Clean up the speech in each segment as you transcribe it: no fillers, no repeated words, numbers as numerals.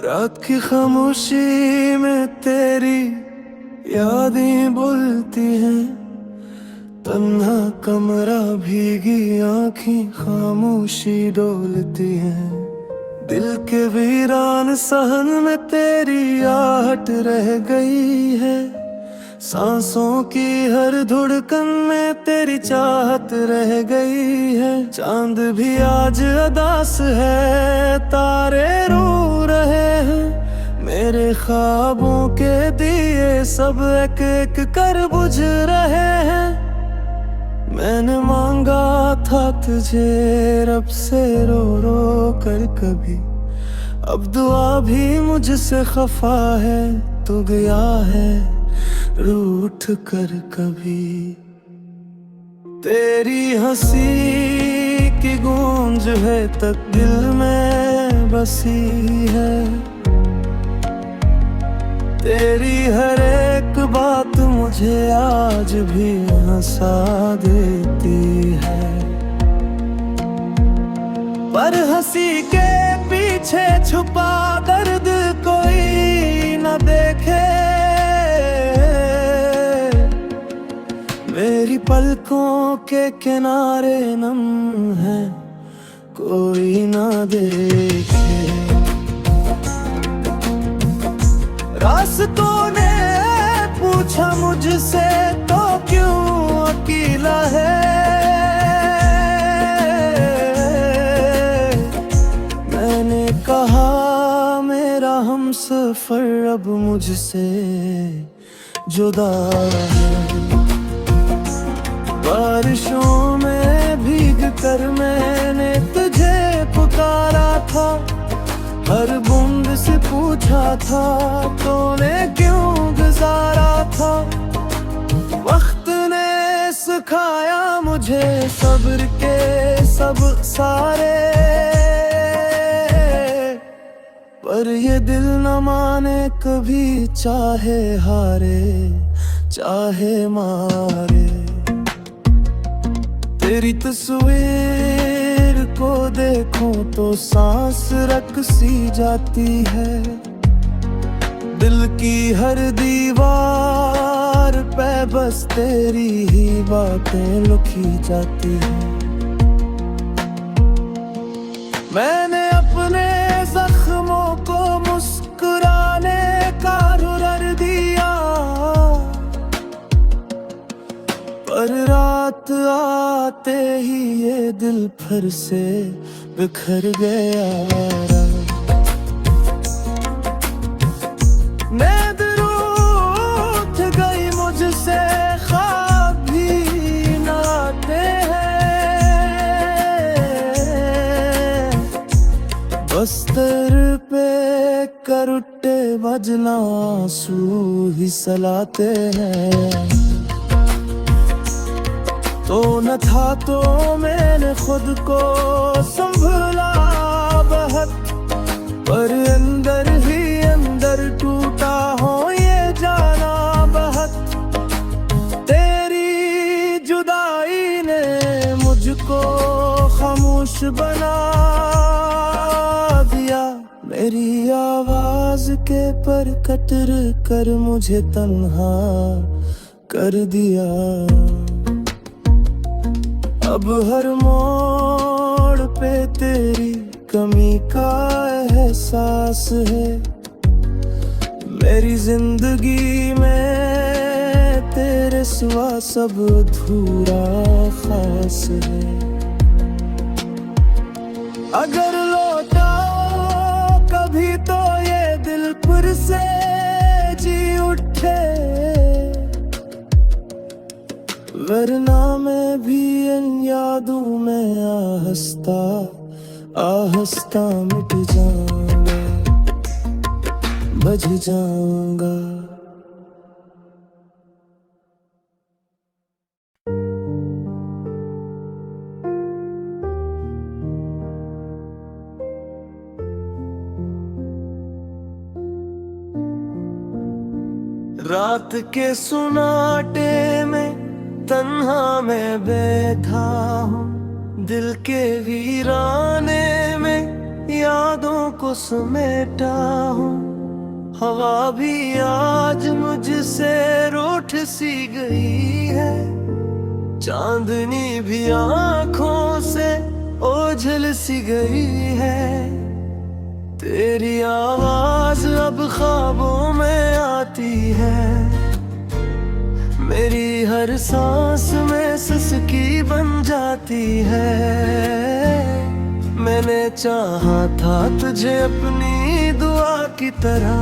रात की खामोशी में तेरी यादें बोलती हैं। तन्हा कमरा भीगी आँखें खामोशी डोलती हैं। दिल के वीरान सहन में तेरी आहट रह गई है। सांसों की हर धुड़कन में तेरी चाहत रह गई है। चांद भी आज अदास है, तारे रो रहे हैं। मेरे ख्वाबों के दिए सब एक एक कर बुझ रहे हैं। मैंने मांगा था तुझे रब से रो रो कर कभी, अब दुआ भी मुझसे खफा है। तू गया है रूठ कर कभी। तेरी हंसी की गूंज है तक दिल में बसी है। तेरी हर एक बात मुझे आज भी हंसा देती है। पर हंसी के पीछे छुपा दर्द कोई न देखे। मेरी पलकों के किनारे नम है, कोई ना देखे। रास्तों ने पूछा मुझसे तो क्यों अकेला है। मैंने कहा मेरा हमसफर अब मुझसे जुदा है। बारिशों में भीग कर मैंने तुझे पुकारा था। हर बूंद से पूछा था तूने क्यों गुजारा था। वक्त ने सिखाया मुझे सब्र के सब सारे। पर ये दिल न माने कभी, चाहे हारे चाहे मारे। तेरी तस्वीर को देखूं तो सांस रक सी जाती है। दिल की हर दीवार पे बस तेरी ही बातें लिखी जाती हैं। मैंने अपने जख्मों को मुस्कुराने का हुनर दिया। पर रात आते ही ये दिल फिर से बिखर गया। नींद रूठ गई मुझसे, ख्वाब भी न आते हैं। बस्तर पे करुट्टे बजना आंसू ही सलाते हैं। तो न था तो मैंने खुद को संभला बहुत। पर अंदर ही अंदर टूटा हो ये जाना बहुत। तेरी जुदाई ने मुझको खामोश बना दिया। मेरी आवाज के पर कतर कर मुझे तन्हा कर दिया। अब हर मोड़ पे तेरी कमी का एहसास है। मेरी जिंदगी में तेरे सिवा सब अधूरा खास है। अगर लौटाओ कभी तो ये दिल फिर से जी उठे। वरना मैं भी इन यादों में आहिस्ता आहिस्ता मिट जाऊंगा, बज जाऊंगा। रात के सुनाटे में तन्हा मैं बैठा हूँ। दिल के वीराने में यादों को समेटा हूँ। हवा भी आज मुझसे रूठ सी गई है, चांदनी भी आंखों से ओझल सी गई है। तेरी आवाज अब ख्वाबों में आती है, मेरी हर सांस में सिसकी बन जाती है। मैंने चाहा था तुझे अपनी दुआ की तरह,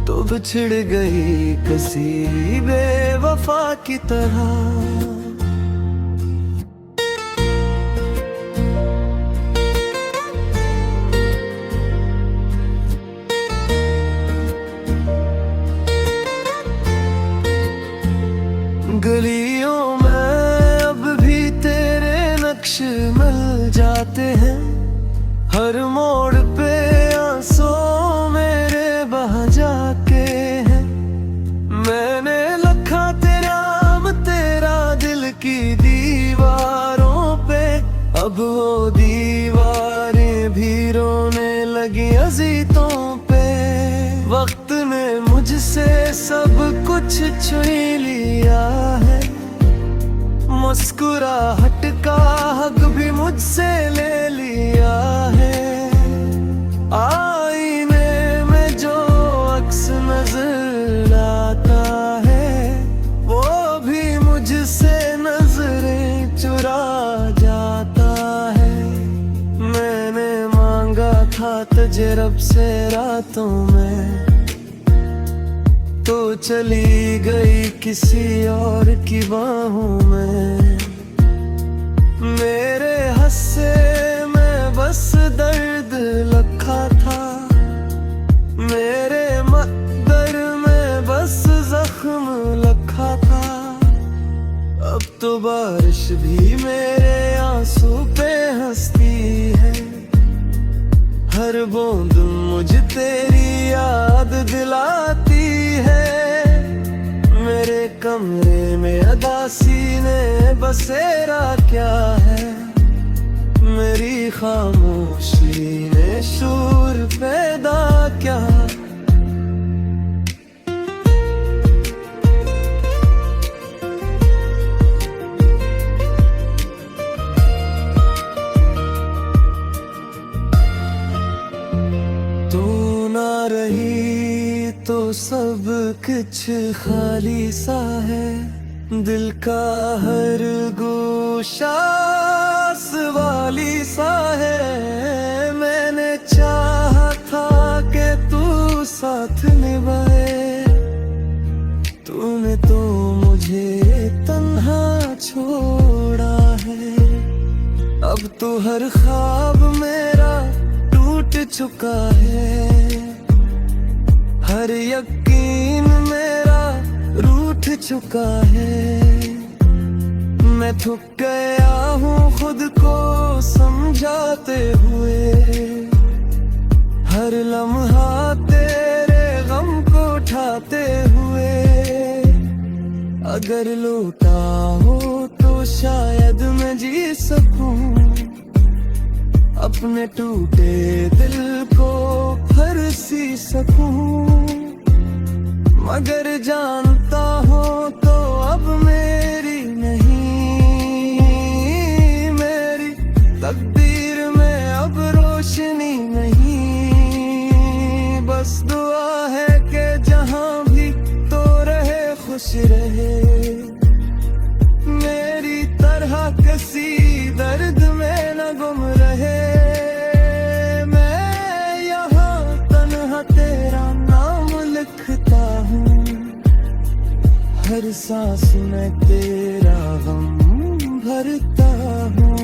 तो बिछड़ गई किसी बेवफा की तरह। गलियों में अब भी तेरे नक्श मिल जाते हैं, हर मोड़ पे आंसू मेरे बह जाते हैं। मैंने लिखा तेरा दिल की दीवारों पे, अब वो दीवारें भी रोने लगी अजीतों पे। वक्त ने मुझसे सब कुछ छीन लिया है, मुस्कुराहट का हक भी मुझसे ले लिया है। आईने में जो अक्स नजर आता है, वो भी मुझसे नजरें चुरा जाता है। मैंने मांगा था तुझे रब से रातों में, तो चली गई किसी और की बाहों में। मेरे हस्से में बस दर्द लखा था, मेरे मकदर में बस जख्म लखा था। अब तो बारिश भी मेरे आंसू पे हंसती है, हर बूंद मुझे तेरी याद दिलाती है। मेरे कमरे में अदासी ने बसेरा क्या है, मेरी खामोशी ने शूर पैदा क्या। तू ना रही तो सब कुछ खाली सा है, दिल का हर गोशा वाली सा है। मैंने चाहा था कि तू साथ निभाए, तूने तो मुझे तन्हा छोड़ा है। अब तो हर ख्वाब मेरा टूट चुका है, हर यकीन मेरा रूठ चुका है। मैं थक गया हूँ खुद को समझाते हुए, हर लम्हा तेरे गम को उठाते हुए। अगर लौटा हो तो शायद मैं जी सकूं, अपने टूटे दिल को फिर सी सकूं। मगर जानता हो तो अब मेरी नहीं, मेरी तकदीर में अब रोशनी नहीं। बस दुआ है कि जहां भी तो रहे खुश रहे, मेरी तरह किसी दर्द में न गुम रहे। मैं यहाँ तन्हा तेरा नाम लिखता हूँ, हर सांस में तेरा गम भरता हूँ।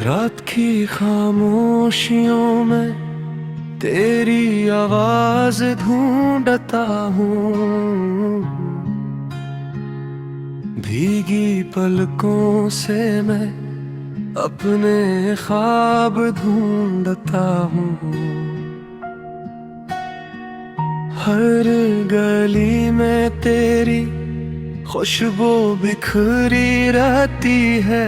रात की खामोशियों में तेरी आवाज ढूंढता हूँ, भीगी पलकों से मैं अपने ख्वाब ढूंढता हूँ। हर गली में तेरी खुशबू बिखरी रहती है,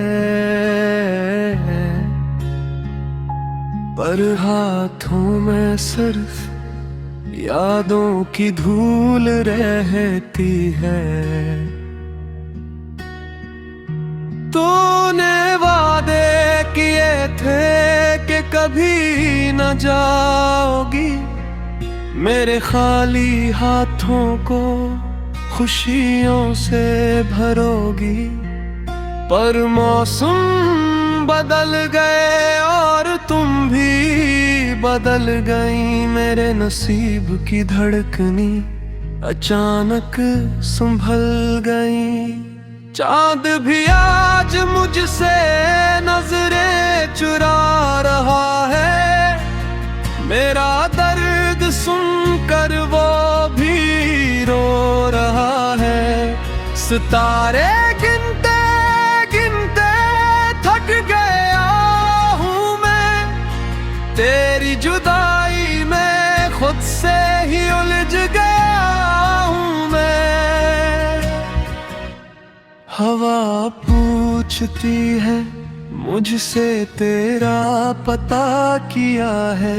पर हाथों में सिर्फ यादों की धूल रहती है। तूने वादे किए थे कि कभी न जाओगी, मेरे खाली हाथों को खुशियों से भरोगी। पर मौसम बदल गए और तुम भी बदल गई, मेरे नसीब की धड़कनी अचानक संभल गई। चांद भी आज मुझसे नजरें चुरा रहा है, मेरा दर्द सुनकर वो भी रो रहा है। सितारे गिनते गिनते थक गया हूँ मैं, तेरी जुदाई में खुद से ही उलझ गया हूँ मैं। हवा पूछती है मुझसे तेरा पता किया है,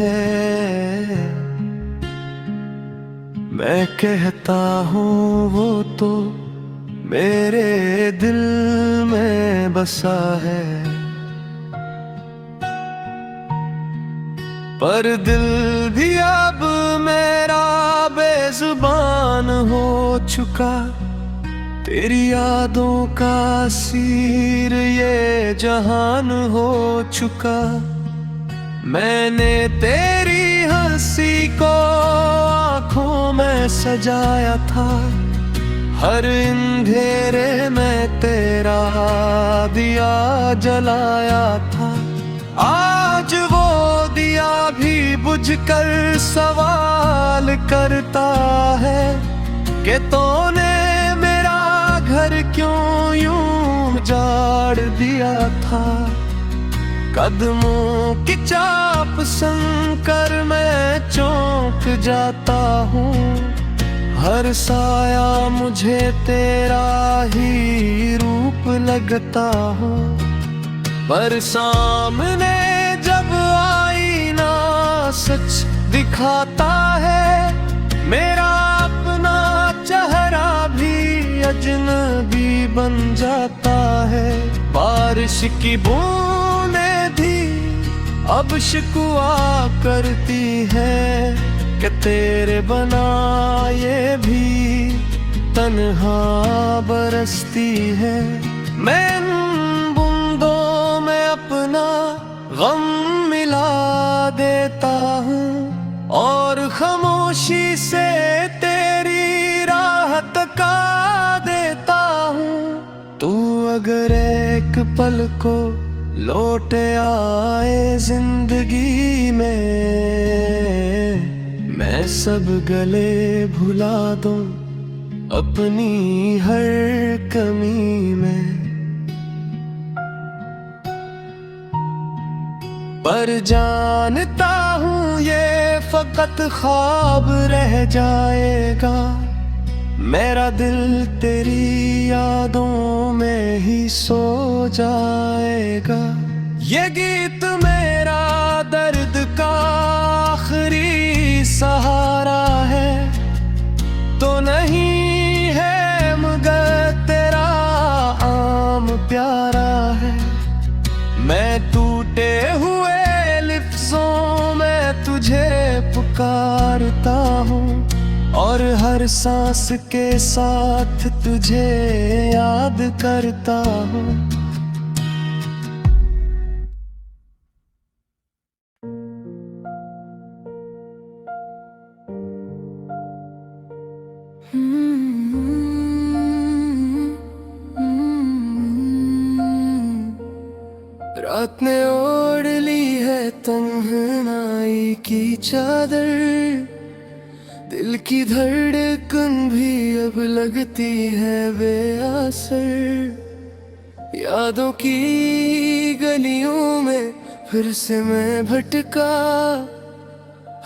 मैं कहता हूँ वो तो मेरे दिल में बसा है। पर दिल भी अब मेरा बेजुबान हो चुका, तेरी यादों का सीर ये जहान हो चुका। मैंने तेरी हंसी को आँखों में सजाया था, हर अंधेरे में तेरा दिया जलाया था। आज वो दिया भी बुझकर सवाल करता है कि तूने घर क्यों यूं उजाड़ दिया था। कदमों की चाप सुनकर मैं चौंक जाता हूँ, हर साया मुझे तेरा ही रूप लगता हूँ। पर सामने जब आईना सच दिखाता है, मेरा अपना चेहरा भी अजनबी बन जाता है। बारिश की बूंदें भी अब शिकवा करती है कि तेरे बना ये भी तन्हा बरसती है। मैं इन बूंदों में अपना गम मिला देता हूँ और खामोशी से तेरी राह तका देता हूँ। तू अगर एक पल को लौट आए जिंदगी में, मैं सब गले भुला दूं अपनी हर कमी में। पर जानता हूँ ये फकत ख्वाब रह जाएगा, मेरा दिल तेरी यादों में ही सो जाएगा। ये गीत मेरा दर्द का आखिरी सहारा है तो नहीं है, मगर तेरा आम प्यारा है। मैं टूटे हुए लफ्जों में तुझे पुकारता हूँ और हर सांस के साथ तुझे याद करता हूँ। रात ने ओढ़ ली है तन्हाई की चादर, दिल की धड़कन भी अब लगती है बेअसर। यादों की गलियों में फिर से मैं भटका,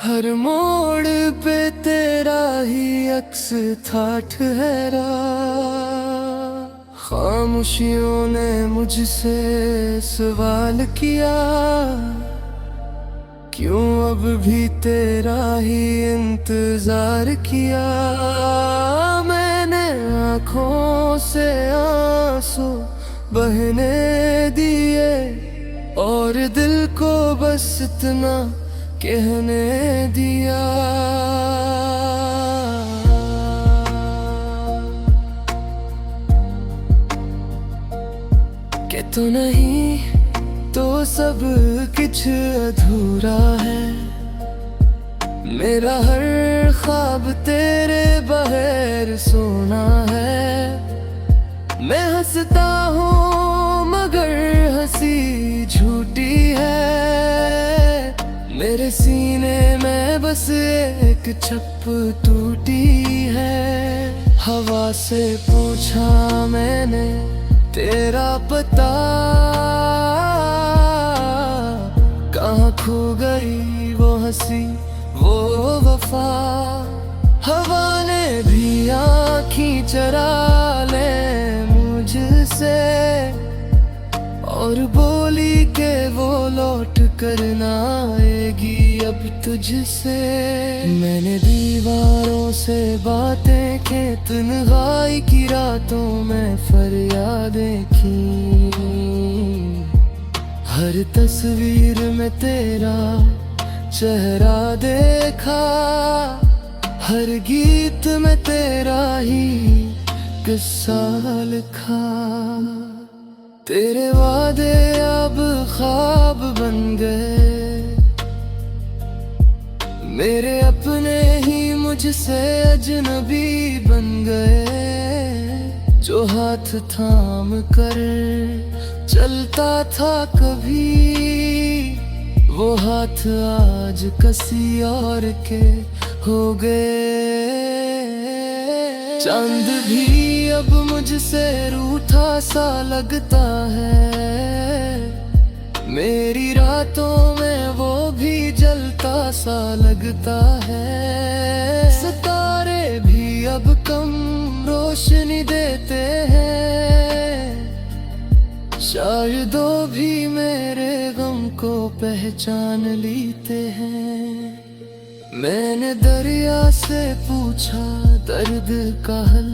हर मोड़ पे तेरा ही अक्स था ठहरा। खामोशियों ने मुझसे सवाल किया, क्यों अब भी तेरा ही इंतजार किया। मैंने आँखों से आंसू बहने दिए और दिल को बस इतना कहने दिया। कि तो नहीं तो सब कुछ अधूरा है, मेरा हर ख्वाब तेरे बगैर सोना है। मैं हंसता हूँ मगर हंसी झूठी है, मेरे सीने में बस एक छप टूटी है। हवा से पूछा मैंने तेरा पता, कहाँ खो गई वो हंसी वो वफा। हवा ने भी आँखें चरा ले मुझसे और बोली के वो लौट कर ना आएगी अब तुझसे। मैंने दीवारों से बातें की, तन्हाई की रातों में फरियादें की। हर तस्वीर में तेरा चेहरा देखा, हर गीत में तेरा ही किस्सा लिखा। तेरे वादे अब ख्वाब बन गए, मेरे अपने ही मुझसे अजनबी बन गए। जो हाथ थाम कर चलता था कभी, वो हाथ आज किसी और के हो गए। चांद भी अब मुझसे रूठा सा लगता है, मेरी रातों में वो भी जलता सा लगता है। सितारे भी अब कम रोशनी देते हैं, शायद वो भी मेरे गम को पहचान लेते हैं। मैंने दरिया से पूछा दर्द का हल,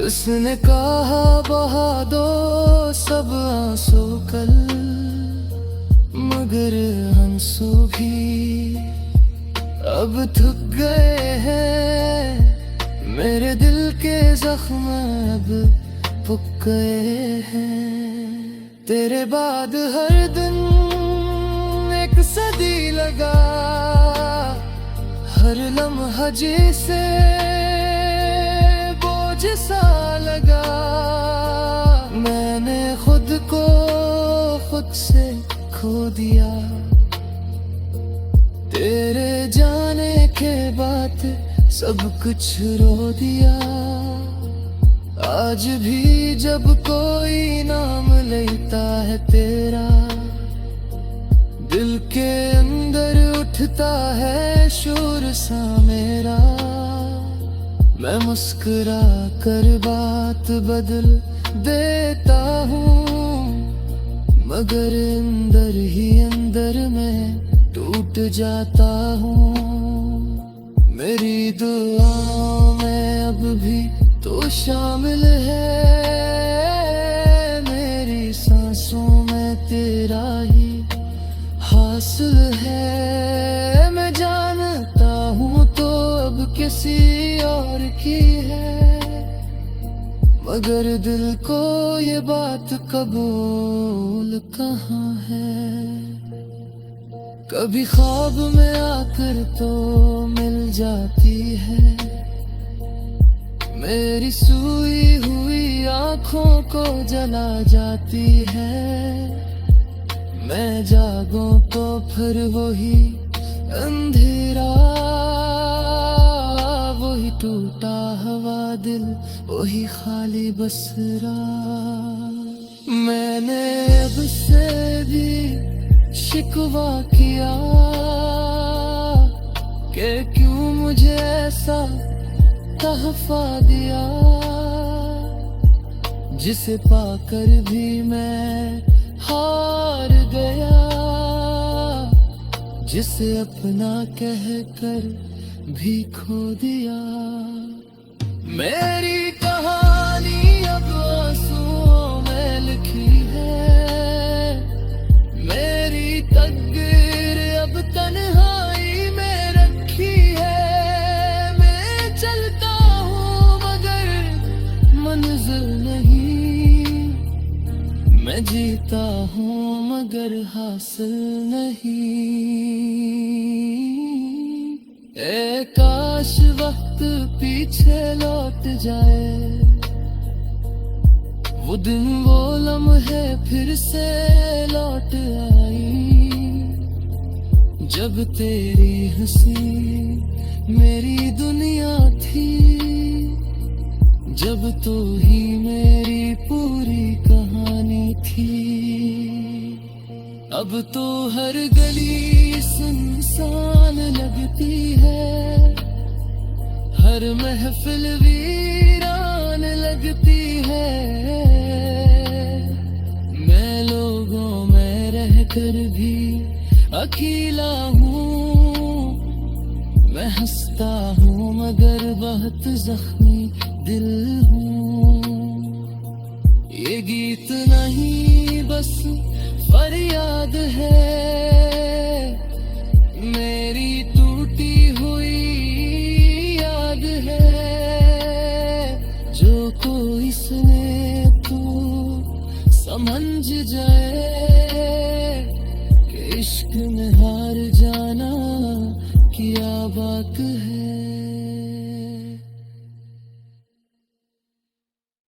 उसने कहा बहा दो सब आंसू कल। मगर आंसू भी अब थक गए हैं, मेरे दिल के जख्म अब पुक गए हैं। तेरे बाद हर दिन एक सदी लगा, हर लम्हा जैसे बोझ सा लगा। मैंने खुद को खुद से खो दिया, तेरे जाने के बाद सब कुछ रो दिया। आज भी जब कोई नाम लेता है तेरा, दिल के अंदर उठता है शोर सा मेरा। मैं मुस्कुरा कर बात बदल देता हूँ, मगर अंदर ही अंदर मैं टूट जाता हूँ। मेरी दुआओं में अब भी तो शामिल है, मेरी सांसों में तेरा ही हासिल है। मैं जानता हूँ तो अब किसी और की है, मगर दिल को ये बात कबूल कहाँ है। कभी ख्वाब में आकर तो मिल जाती है, मेरी सोई हुई आँख आँखों को जला जाती है। मैं जागूं तो फिर वही अंधेरा, वही टूटा हुआ दिल, वही खाली बसरा। मैंने अब से भी शिकवा किया कि क्यों मुझे ऐसा तहफा दिया, जिसे पाकर भी मैं हार गया, जिसे अपना कहकर भी खो दिया। मेरी कहानी अब आंसुओं में लिखी है, मेरी तकदीर अब तन्हाई में रखी है। मैं चलता हूँ मगर मंजिल नहीं, मैं जीता हूँ मगर हासिल नहीं। ए काश वक्त पीछे लौट जाए, वो दिन वो लम्हे फिर से लौट आई, जब तेरी हंसी मेरी दुनिया थी, जब तू ही मेरी पूरी कहानी थी। अब तो हर गली सुनसान लगती है, हर महफिल वीरान लगती है। मैं लोगों में रहकर भी अकेला हूँ, मैं हंसता हूँ मगर बहुत जख्मी दिल हूँ। ये गीत नहीं बस फरियाद है, मेरी टूटी हुई याद है। जो कोई सुने तो समझ जाए कि इश्क में हार जाना क्या बात है।